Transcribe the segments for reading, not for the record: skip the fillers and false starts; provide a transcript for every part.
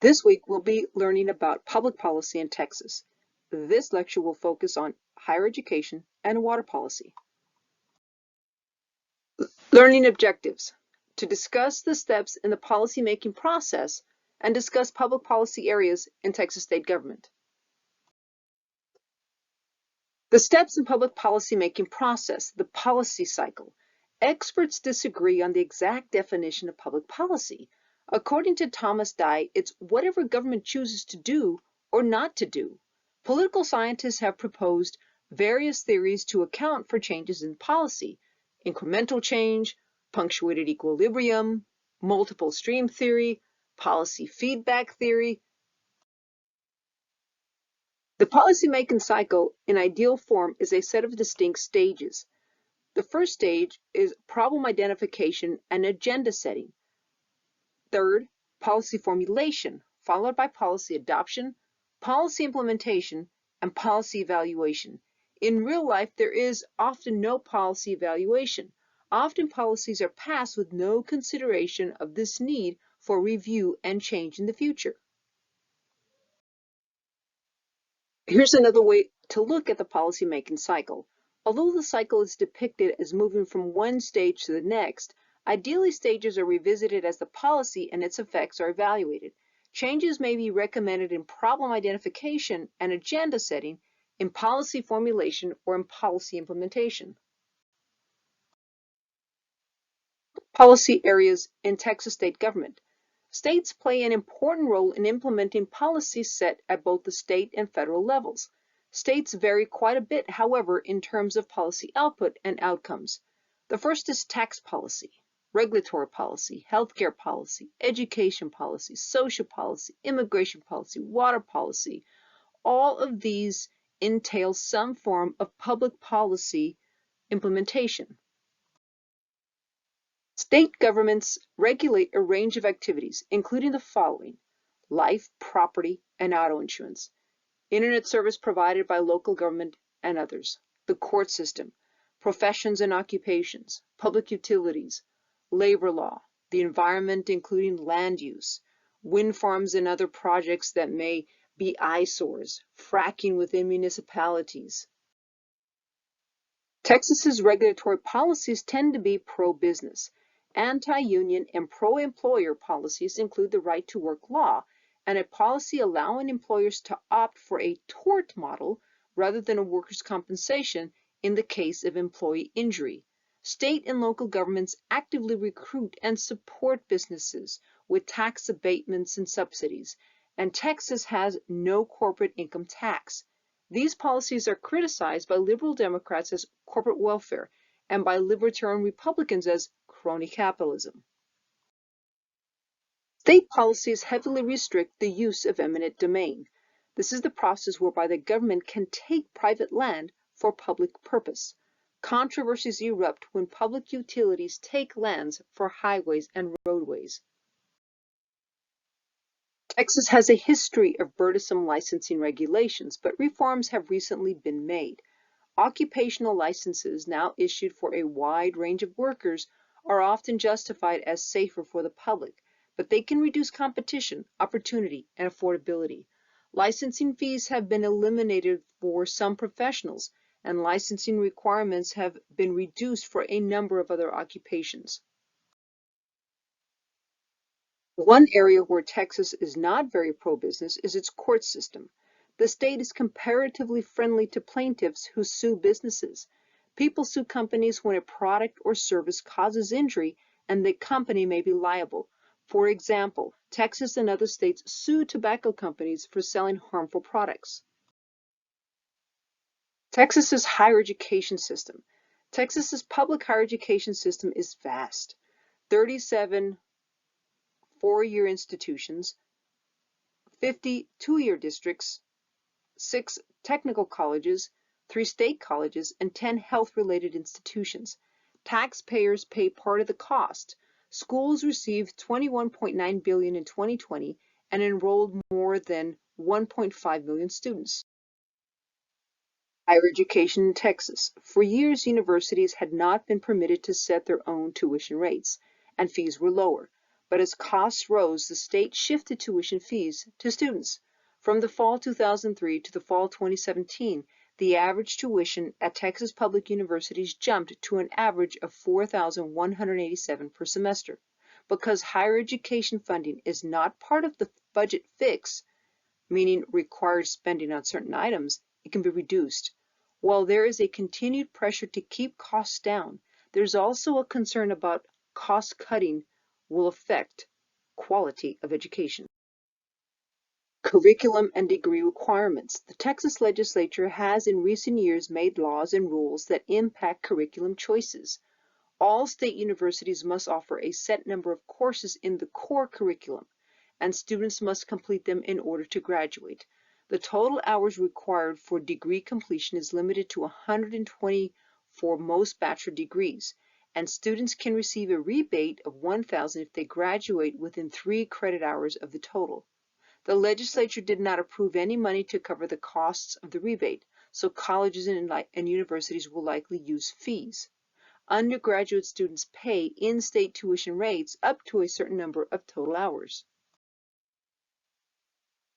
This week, we'll be learning about public policy in Texas. This lecture will focus on higher education and water policy. Learning objectives: to discuss the steps in the policymaking process and discuss public policy areas in Texas state government. The steps in public policymaking process, the policy cycle. Experts disagree on the exact definition of public policy. According to Thomas Dye, it's whatever government chooses to do or not to do. Political scientists have proposed various theories to account for changes in policy: incremental change, punctuated equilibrium, multiple stream theory, policy feedback theory. The policymaking cycle, in ideal form, is a set of distinct stages. The first stage is problem identification and agenda setting. Third, policy formulation, followed by policy adoption, policy implementation, and policy evaluation. In real life, there is often no policy evaluation. Often policies are passed with no consideration of this need for review and change in the future. Here's another way to look at the policymaking cycle. Although the cycle is depicted as moving from one stage to the next, ideally stages are revisited as the policy and its effects are evaluated. Changes may be recommended in problem identification and agenda setting, in policy formulation, or in policy implementation. Policy areas in Texas state government. States play an important role in implementing policies set at both the state and federal levels. States vary quite a bit, however, in terms of policy output and outcomes. The first is tax policy, regulatory policy, healthcare policy, education policy, social policy, immigration policy, water policy. All of these entail some form of public policy implementation. State governments regulate a range of activities, including the following: life, property, and auto insurance, internet service provided by local government and others, the court system, professions and occupations, public utilities, labor law, the environment including land use, wind farms and other projects that may be eyesores, fracking within municipalities. Texas's regulatory policies tend to be pro-business. Anti-union and pro-employer policies include the right to work law and a policy allowing employers to opt for a tort model rather than a workers' compensation in the case of employee injury. State and local governments actively recruit and support businesses with tax abatements and subsidies, and Texas has no corporate income tax. These policies are criticized by liberal Democrats as corporate welfare and by libertarian Republicans as crony capitalism. State policies heavily restrict the use of eminent domain. This is the process whereby the government can take private land for public purpose. Controversies erupt when public utilities take lands for highways and roadways. Texas has a history of burdensome licensing regulations, but reforms have recently been made. Occupational licenses now issued for a wide range of workers are often justified as safer for the public, but they can reduce competition, opportunity, and affordability. Licensing fees have been eliminated for some professionals, and licensing requirements have been reduced for a number of other occupations. One area where Texas is not very pro-business is its court system. The state is comparatively friendly to plaintiffs who sue businesses. People sue companies when a product or service causes injury and the company may be liable. For example, Texas and other states sue tobacco companies for selling harmful products. Texas's higher education system. Texas's public higher education system is vast. 37 four-year institutions, 50 two-year districts, 6 technical colleges, 3 state colleges, and 10 health-related institutions. Taxpayers pay part of the cost. Schools received $21.9 billion in 2020 and enrolled more than 1.5 million students. Higher education in Texas. For years, universities had not been permitted to set their own tuition rates, and fees were lower. But as costs rose, the state shifted tuition fees to students. From the fall 2003 to the fall 2017, the average tuition at Texas public universities jumped to an average of $4,187 per semester. Because higher education funding is not part of the budget fix, meaning required spending on certain items, it can be reduced. While there is a continued pressure to keep costs down, there's also a concern about cost cutting will affect quality of education. Curriculum and degree requirements. The Texas legislature has in recent years made laws and rules that impact curriculum choices. All state universities must offer a set number of courses in the core curriculum, and students must complete them in order to graduate. The total hours required for degree completion is limited to 120 for most bachelor degrees, and students can receive a rebate of $1,000 if they graduate within 3 credit hours of the total. The legislature did not approve any money to cover the costs of the rebate, so colleges and universities will likely use fees. Undergraduate students pay in-state tuition rates up to a certain number of total hours.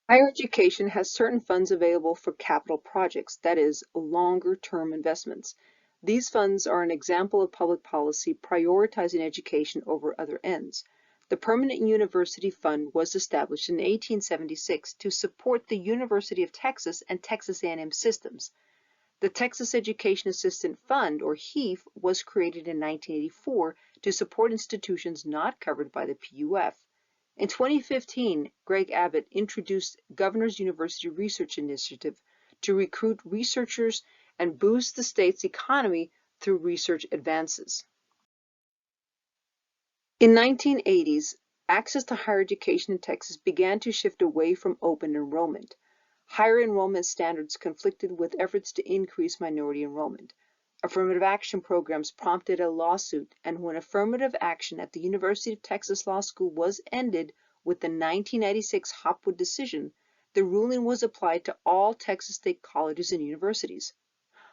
Higher education has certain funds available for capital projects, that is, longer-term investments. These funds are an example of public policy prioritizing education over other ends. The Permanent University Fund was established in 1876 to support the University of Texas and Texas A&M systems. The Texas Education Assistance Fund, or HEAF, was created in 1984 to support institutions not covered by the PUF. In 2015, Greg Abbott introduced Governor's University Research Initiative to recruit researchers and boost the state's economy through research advances. In the 1980s, access to higher education in Texas began to shift away from open enrollment. Higher enrollment standards conflicted with efforts to increase minority enrollment. Affirmative action programs prompted a lawsuit, and when affirmative action at the University of Texas Law School was ended with the 1996 Hopwood decision, the ruling was applied to all Texas state colleges and universities.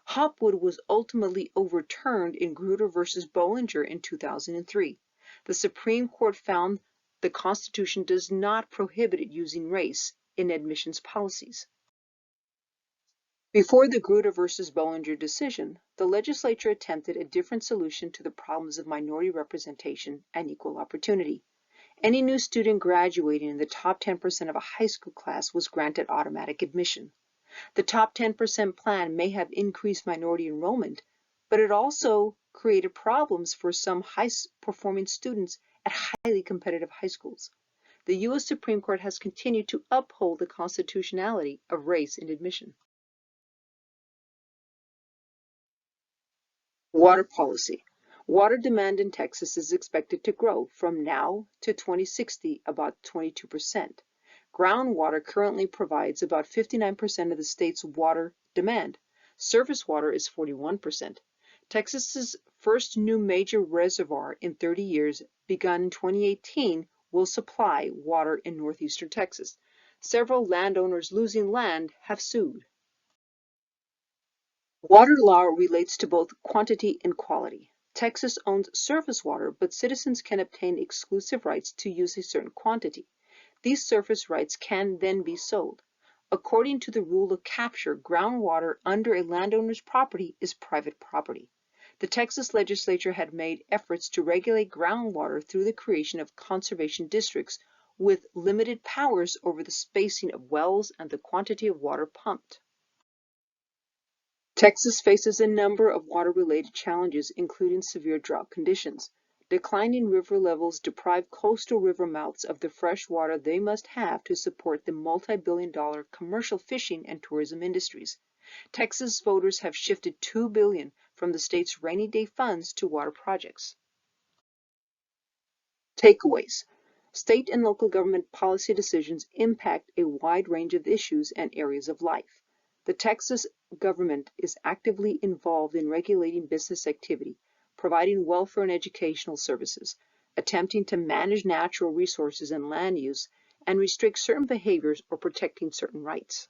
Hopwood was ultimately overturned in Grutter versus Bollinger in 2003. The Supreme Court found the Constitution does not prohibit using race in admissions policies. Before the Grutter versus Bollinger decision, the legislature attempted a different solution to the problems of minority representation and equal opportunity. Any new student graduating in the top 10% of a high school class was granted automatic admission. The top 10% plan may have increased minority enrollment, but it also created problems for some high-performing students at highly competitive high schools. The U.S. Supreme Court has continued to uphold the constitutionality of race in admission. Water policy. Water demand in Texas is expected to grow from now to 2060 about 22%. Groundwater currently provides about 59% of the state's water demand. Surface water is 41%. Texas's first new major reservoir in 30 years, begun in 2018, will supply water in northeastern Texas. Several landowners losing land have sued. Water law relates to both quantity and quality. Texas owns surface water, but citizens can obtain exclusive rights to use a certain quantity. These surface rights can then be sold. According to the rule of capture, groundwater under a landowner's property is private property. The Texas legislature had made efforts to regulate groundwater through the creation of conservation districts with limited powers over the spacing of wells and the quantity of water pumped. Texas faces a number of water-related challenges, including severe drought conditions. Declining river levels deprive coastal river mouths of the fresh water they must have to support the multi-billion-dollar commercial fishing and tourism industries. Texas voters have shifted $2 billion from the state's rainy day funds to water projects. Takeaways. State and local government policy decisions impact a wide range of issues and areas of life. The Texas government is actively involved in regulating business activity, providing welfare and educational services, attempting to manage natural resources and land use, and restrict certain behaviors or protecting certain rights.